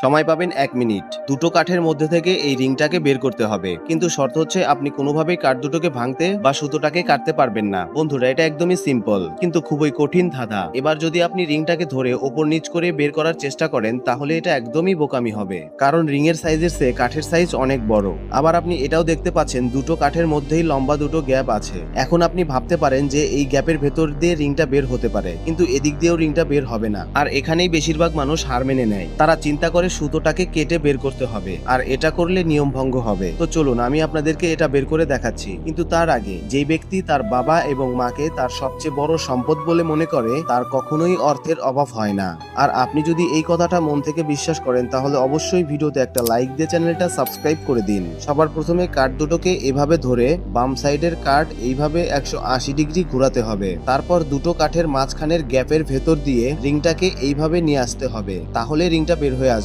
সময় পাবেন 1 মিনিট। দুটো কাঠের মধ্যে থেকে এই রিংটাকে বের করতে হবে, কিন্তু শর্ত হচ্ছে আপনি কোনোভাবেই কাঠ দুটোকে ভাঙতে বা সুতোটাকে কাটতে পারবেন না। বন্ধুরা, এটা একদমই সিম্পল কিন্তু খুবই কঠিন ধাঁধা। এবার যদি আপনি রিংটাকে ধরে ওপর নিচ করে বের করার চেষ্টা করেন তাহলে এটা একদমই বোকামি হবে, কারণ রিংয়ের সাইজের চেয়ে কাঠের সাইজ অনেক বড়। আবার আপনি এটাও দেখতে পাচ্ছেন দুটো কাঠের মধ্যেই লম্বা দুটো গ্যাপ আছে। এখন আপনি ভাবতে পারেন যে এই গ্যাপের ভেতর দিয়ে রিংটা বের হতে পারে, কিন্তু এদিক দিয়েও রিংটা বের হবে না। আর এখানেই বেশিরভাগ মানুষ হার মেনে নেয়। তারা চিন্তা করে সুতোটাকে কেটে বের করতে হবে, আর এটা করলে নিয়ম ভঙ্গ হবে। তো চলুন আমি আপনাদেরকে এটা বের করে দেখাচ্ছি। কিন্তু তার আগে, যেই ব্যক্তি তার বাবা এবং মাকে তার সবচেয়ে বড় সম্পদ বলে মনে করে তার কখনোই অর্থের অভাব হয় না। আর আপনি যদি এই কথাটা মন থেকে বিশ্বাস করেন তাহলে অবশ্যই ভিডিওতে একটা লাইক দিয়ে চ্যানেলটা সাবস্ক্রাইব করে দিন। সবার প্রথমে কাঠ দুটোকে এভাবে ধরে বাম সাইডের কাঠ এইভাবে 180 ডিগ্রি ঘোরাতে হবে। তারপর দুটো কাঠের মাঝখানের গ্যাপের ভেতর দিয়ে রিংটাকে এইভাবে নিয়ে আসতে হবে, তাহলে রিংটা বের হয়ে আসবে।